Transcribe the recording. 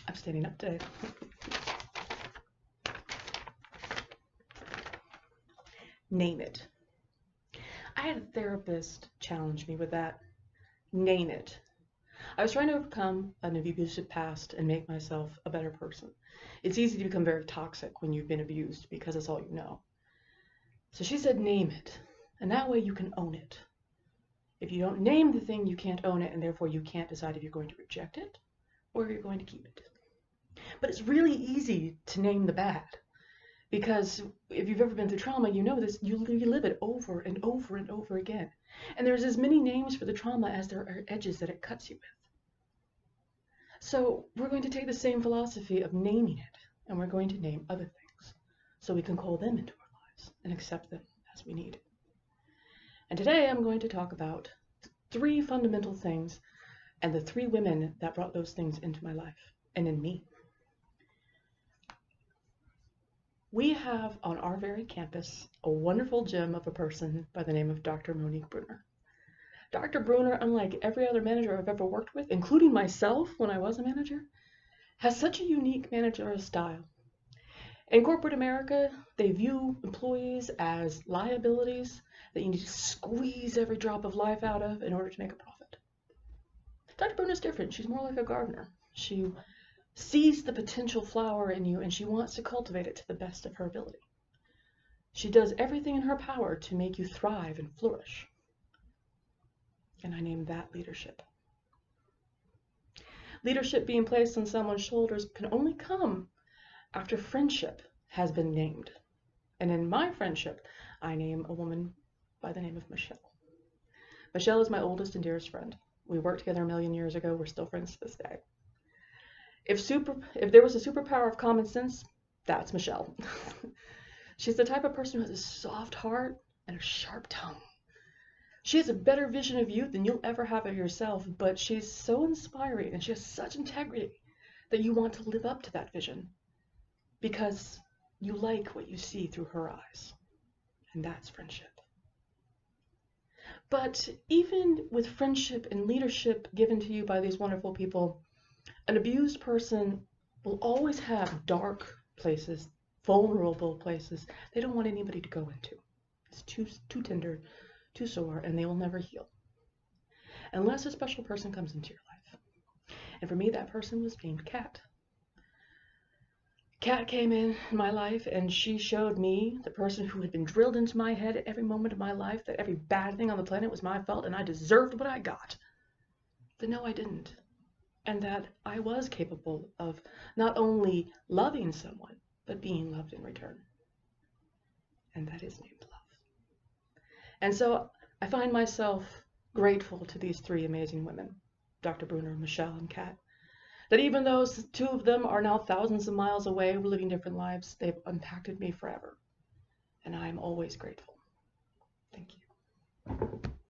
I'm standing up today. Name it. I had a therapist challenge me with that. Name it. I was trying to overcome an abusive past and make myself a better person. It's easy to become very toxic when you've been abused because it's all you know. So she said, name it. And that way you can own it. If you don't name the thing, you can't own it, and therefore you can't decide if you're going to reject it or if you're going to keep it. But it's really easy to name the bad. Because if you've ever been through trauma, you know this, you live it over and over and over again. And there's as many names for the trauma as there are edges that it cuts you with. So we're going to take the same philosophy of naming it, and we're going to name other things so we can call them into our lives and accept them as we need. And today I'm going to talk about 3 fundamental things and the 3 women that brought those things into my life and in me. We have on our very campus a wonderful gem of a person by the name of Dr. Monique Bruner. Dr. Bruner, unlike every other manager I've ever worked with, including myself when I was a manager, has such a unique managerial style. In corporate America, they view employees as liabilities that you need to squeeze every drop of life out of in order to make a profit. Dr. Bruner is different. She's more like a gardener. She sees the potential flower in you and she wants to cultivate it to the best of her ability. She does everything in her power to make you thrive and flourish. And I name that leadership. Leadership being placed on someone's shoulders can only come after friendship has been named. And in my friendship, I name a woman by the name of Michelle. Michelle is my oldest and dearest friend. We worked together a million years ago. We're still friends to this day. If there was a superpower of common sense, that's Michelle. She's the type of person who has a soft heart and a sharp tongue. She has a better vision of you than you'll ever have of yourself, but she's so inspiring and she has such integrity that you want to live up to that vision because you like what you see through her eyes. And that's friendship. But even with friendship and leadership given to you by these wonderful people, an abused person will always have dark places, vulnerable places they don't want anybody to go into. It's too tender, too sore, and they will never heal. Unless a special person comes into your life. And for me, that person was named Kat. Kat came in my life and she showed me, the person who had been drilled into my head at every moment of my life, that every bad thing on the planet was my fault and I deserved what I got. But no, I didn't. And that I was capable of not only loving someone, but being loved in return. And that is named love. And so I find myself grateful to these 3 amazing women, Dr. Bruner, Michelle, and Kat, that even though 2 of them are now thousands of miles away living different lives, they've impacted me forever. And I am always grateful. Thank you.